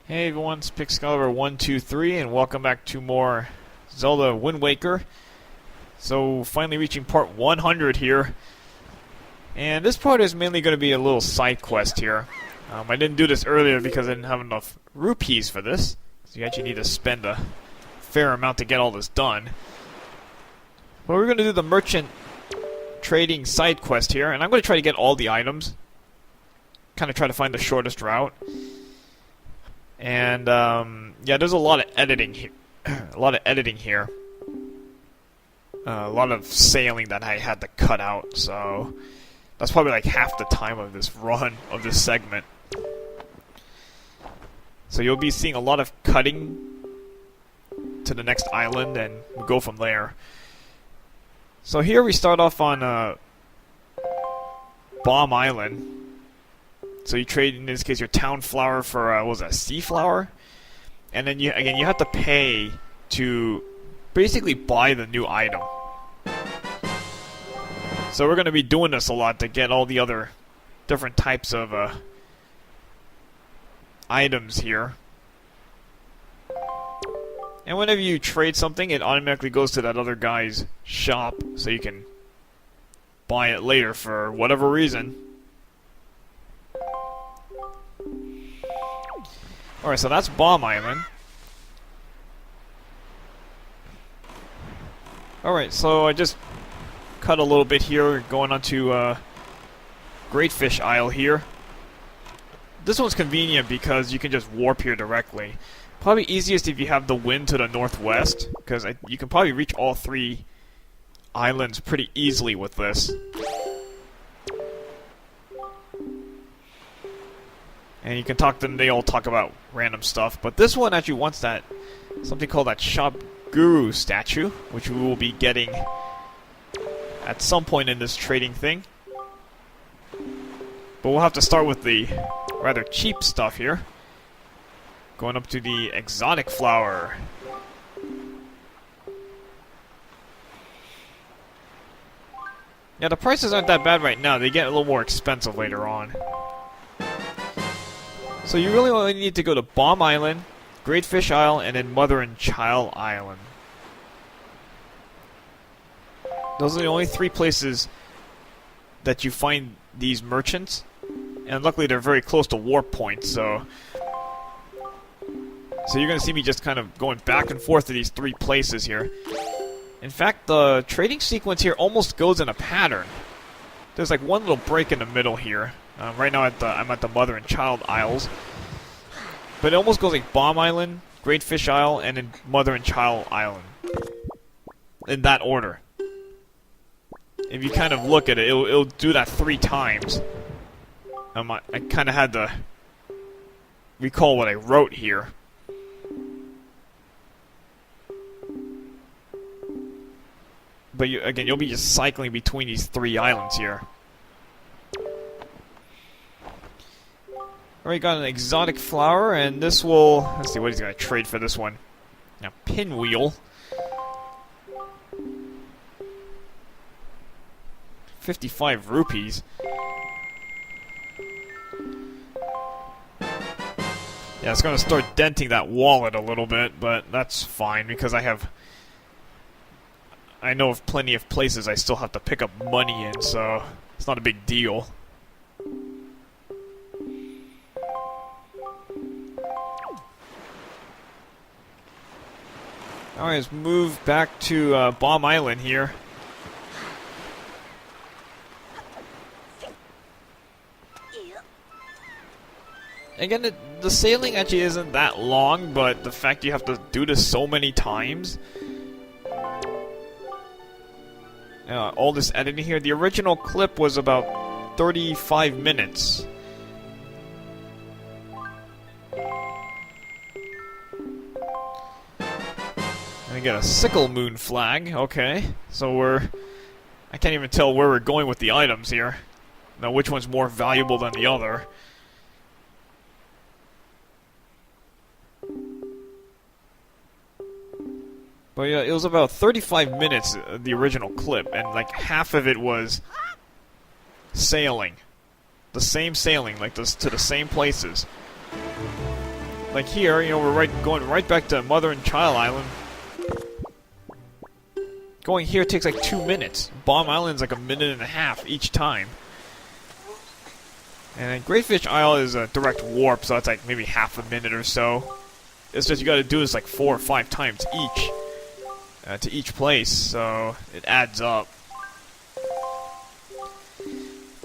Hey everyone, it's Pixcaliber123 and welcome back to more Zelda Wind Waker. So finally reaching part 100 here. And this part is mainly going to be a little side quest here. I didn't do this earlier because I didn't have enough rupees for this. So you actually need to spend a fair amount to get all this done. But we're going to do the merchant trading side quest here. And I'm going to try to get all the items. Kind of try to find the shortest route. And yeah, there's a lot of editing here. A lot of sailing that I had to cut out, so that's probably like half the time of this run, of this segment. So you'll be seeing a lot of cutting to the next island, and we'll go from there. So here we start off on Bomb Island. So you trade, in this case, your town flower for, what was that, sea flower? And then, you have to pay to basically buy the new item. So we're going to be doing this a lot to get all the other different types of items here. And whenever you trade something, it automatically goes to that other guy's shop, so you can buy it later for whatever reason. Alright, so that's Bomb Island. Alright, so I just cut a little bit here, going onto Great Fish Isle here. This one's convenient because you can just warp here directly. Probably easiest if you have the wind to the northwest, because you can probably reach all three islands pretty easily with this. And you can talk to them, they all talk about random stuff. But this one actually wants that, something called that Shop Guru statue, which we will be getting at some point in this trading thing. But we'll have to start with the rather cheap stuff here. Going up to the exotic flower. Yeah, the prices aren't that bad right now. They get a little more expensive later on. So you really only need to go to Bomb Island, Great Fish Isle, and then Mother and Child Island. Those are the only three places that you find these merchants. And luckily they're very close to warp points, so you're going to see me just kind of going back and forth to these three places here. In fact, the trading sequence here almost goes in a pattern. There's like one little break in the middle here. Right now I'm at the Mother and Child Isles. But it almost goes like Bomb Island, Great Fish Isle, and then Mother and Child Island. In that order. If you kind of look at it, it'll do that 3 times. I kind of had to recall what I wrote here. But again, you'll be just cycling between these 3 islands here. Alright, got an exotic flower, and this will... Let's see what he's going to trade for this one. Now, pinwheel. 55 rupees. Yeah, it's going to start denting that wallet a little bit, but that's fine, because I know of plenty of places I still have to pick up money in, so it's not a big deal. Alright, let's move back to Bomb Island here. Again, the sailing actually isn't that long, but the fact you have to do this so many times. All this editing here. The original clip was about 35 minutes. I get a sickle moon flag. Okay, so I can't even tell where we're going with the items here. Now, which one's more valuable than the other? But yeah, it was about 35 minutes, the original clip, and like half of it was sailing. The same sailing, like this, to the same places. like here, you know, we're going right back to Mother and Child Island. Going here takes like 2 minutes. Bomb Island's like 1.5 minutes each time. And then Great Fish Isle is a direct warp, so it's like maybe half a minute or so. It's just you gotta do this like 4 or 5 times each. To each place, so it adds up.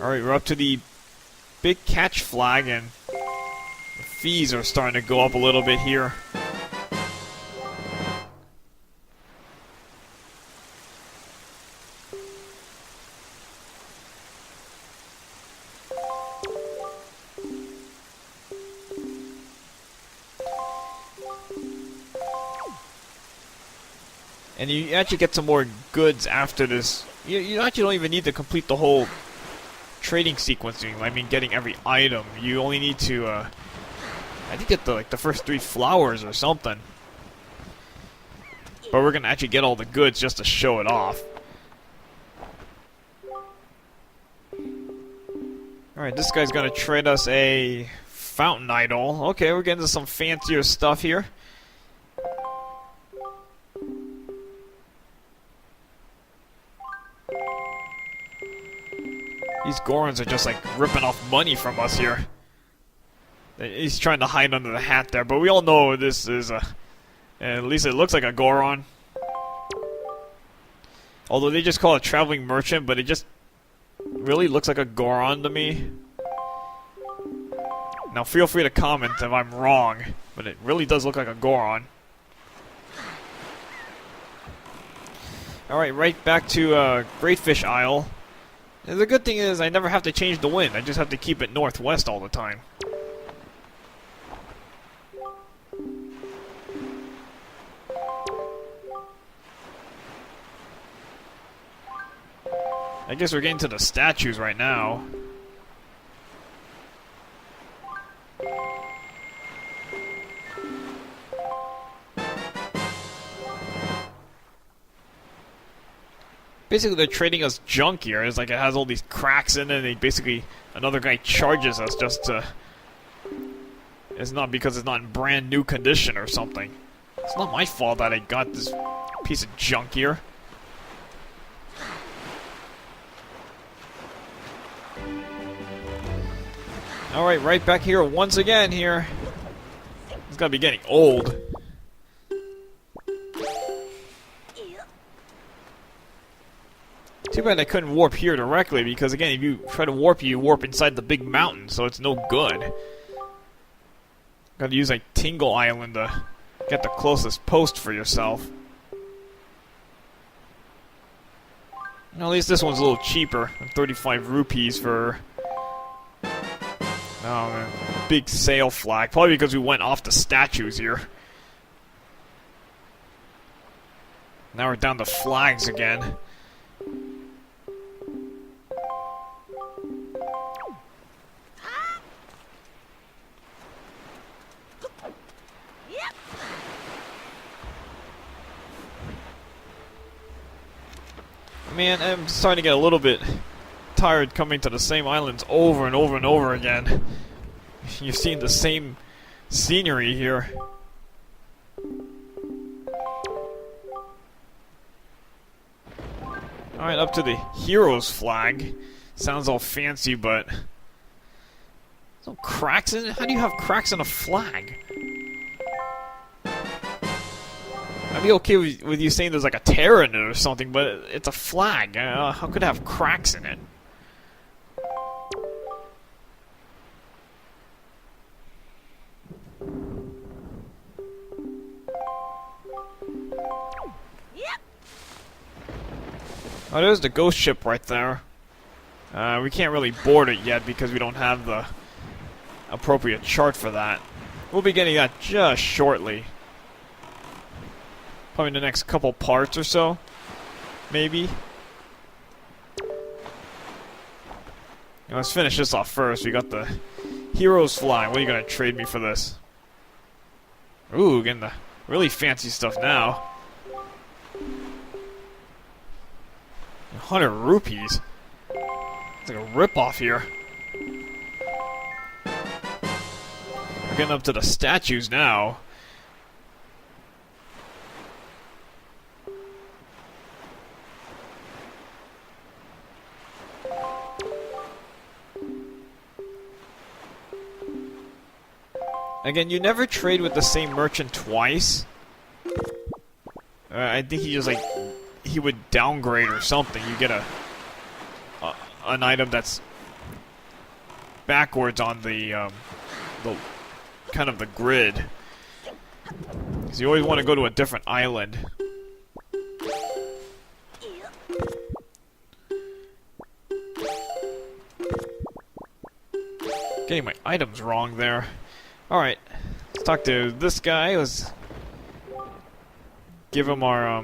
Alright, we're up to the big catch flag, and the fees are starting to go up a little bit here. And you actually get some more goods after this. You actually don't even need to complete the whole trading sequencing. I mean, getting every item. You only need to, I think, get the first 3 flowers or something. But we're gonna actually get all the goods just to show it off. Alright, this guy's gonna trade us a fountain idol. Okay, we're getting to some fancier stuff here. These Gorons are just like ripping off money from us here. He's trying to hide under the hat there, but we all know this is a... at least it looks like a Goron. Although they just call it traveling merchant, but it just really looks like a Goron to me. Now feel free to comment if I'm wrong, but it really does look like a Goron. Alright, right back to Great Fish Isle. The good thing is I never have to change the wind, I just have to keep it northwest all the time. I guess we're getting to the statues right now. Basically, they're trading us junk here. It's like it has all these cracks in it, and basically another guy charges us just to... It's not because it's not in brand new condition or something. It's not my fault that I got this piece of junk here. Alright, right back here once again here. It's gotta be getting old. Too bad I couldn't warp here directly, because again, if you try to warp, you warp inside the big mountain, so it's no good. Gotta use like Tingle Island to get the closest post for yourself. Well, at least this one's a little cheaper. 35 rupees for... oh man, big sail flag. Probably because we went off the statues here. Now we're down to flags again. Man, I'm starting to get a little bit tired coming to the same islands over and over and over again. You've seen the same scenery here. Alright, up to the hero's flag. Sounds all fancy, but... some cracks in it? How do you have cracks in a flag? I'd be okay with you saying there's like a tear in it or something, but it's a flag. How could it have cracks in it? Oh, there's the ghost ship right there. We can't really board it yet because we don't have the appropriate chart for that. We'll be getting that just shortly. Probably in the next couple parts or so. Maybe. Now, let's finish this off first. We got the hero's flag. What are you going to trade me for this? Ooh, getting the really fancy stuff now. 100 rupees. It's like a rip-off here. getting up to the statues now. Again, you never trade with the same merchant twice. I think he just like he would downgrade or something. You get an item that's backwards on the kind of the grid. Because you always want to go to a different island. Getting my items wrong there. Alright, let's talk to this guy. Let's give him our,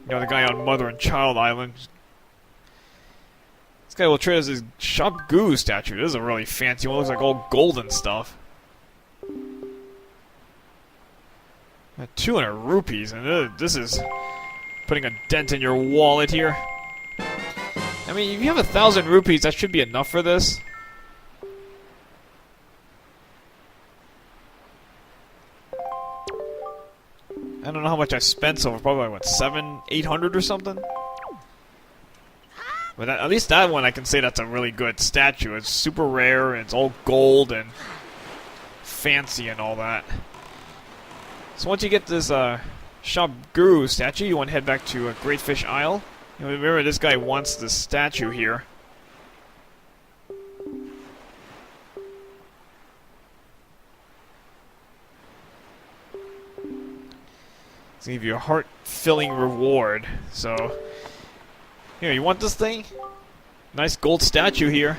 the guy on Mother and Child Island. This guy will trade us his Shop Goo statue. This is a really fancy one. Looks like all golden stuff. 200 rupees, and this is putting a dent in your wallet here. I mean, if you have 1,000 rupees, that should be enough for this. I don't know how much I spent so far, probably like, what, 700, 800 or something? But that, at least that one I can say that's a really good statue. It's super rare, and it's all gold and fancy and all that. So once you get this Shop Guru statue, you want to head back to Great Fish Isle. You know, remember, this guy wants this statue here. It's gonna give you a heart-filling reward. So, here, you want this thing? Nice gold statue here.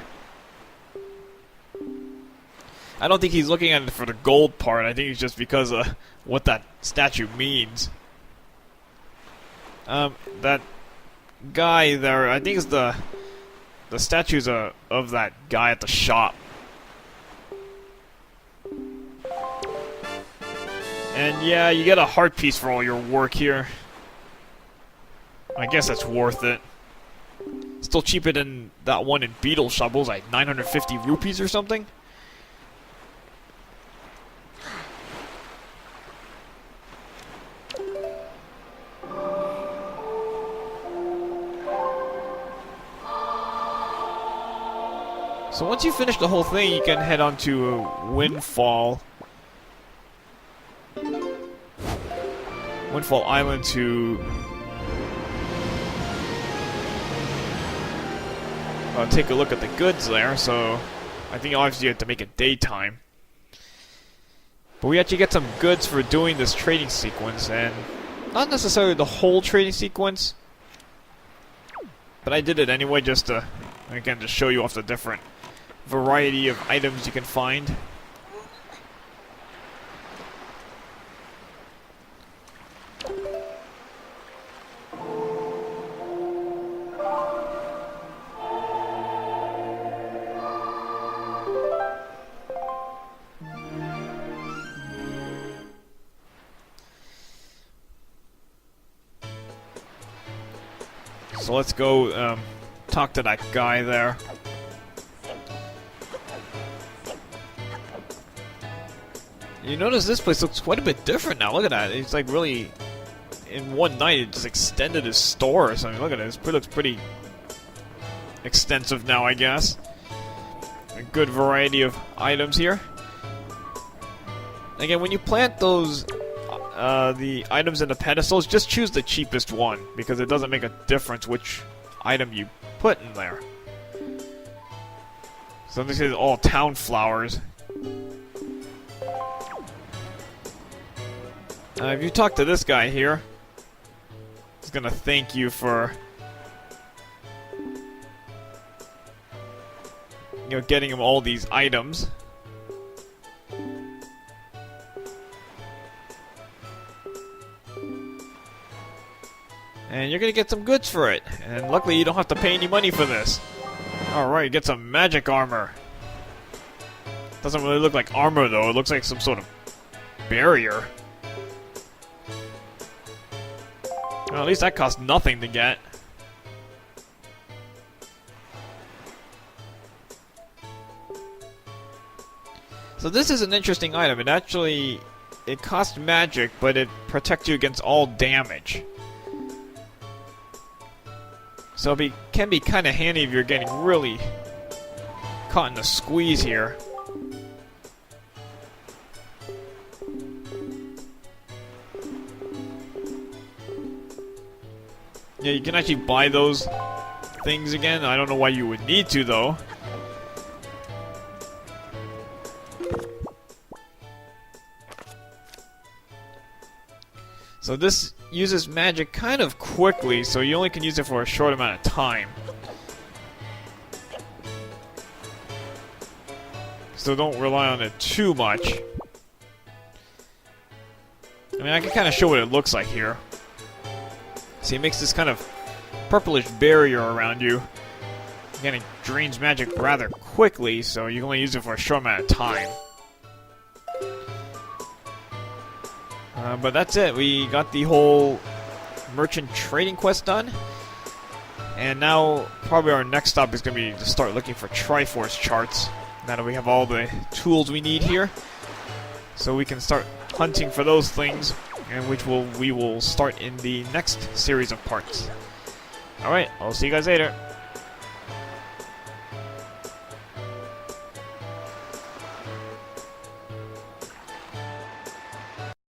I don't think he's looking at it for the gold part. I think it's just because of what that statue means. That guy there, I think it's the statues of that guy at the shop. And yeah, you get a heart piece for all your work here. I guess that's worth it. Still cheaper than that one in Beetle Shop. It was like 950 rupees or something. So once you finish the whole thing, you can head on to Windfall Island to take a look at the goods there. So I think obviously you have to make it daytime. But we actually get some goods for doing this trading sequence, and not necessarily the whole trading sequence, but I did it anyway just to, again, just show you off the different variety of items you can find. So let's go talk to that guy there. You notice this place looks quite a bit different now. Look at that. It's like really, in one night, it just extended his store or something. Look at it. It looks pretty extensive now, I guess. A good variety of items here. Again, when you plant those the items in the pedestals, just choose the cheapest one, because it doesn't make a difference which item you put in there. So this is all town flowers. If you talk to this guy here, he's gonna thank you for, getting him all these items. And you're gonna get some goods for it. And luckily you don't have to pay any money for this. Alright, get some magic armor. Doesn't really look like armor though, it looks like some sort of barrier. Well, at least that costs nothing to get. So this is an interesting item. It costs magic, but it protects you against all damage. So it can be kind of handy if you're getting really caught in a squeeze here. Yeah, you can actually buy those things again. I don't know why you would need to, though. So this uses magic kind of quickly, so you only can use it for a short amount of time. So don't rely on it too much. I mean, I can kind of show what it looks like here. See, it makes this kind of purplish barrier around you. Again, it drains magic rather quickly, so you can only use it for a short amount of time. But that's it. We got the whole merchant trading quest done. And now, probably our next stop is going to be to start looking for Triforce charts. Now that we have all the tools we need here. So we can start hunting for those things, and we will start in the next series of parts. Alright, I'll see you guys later.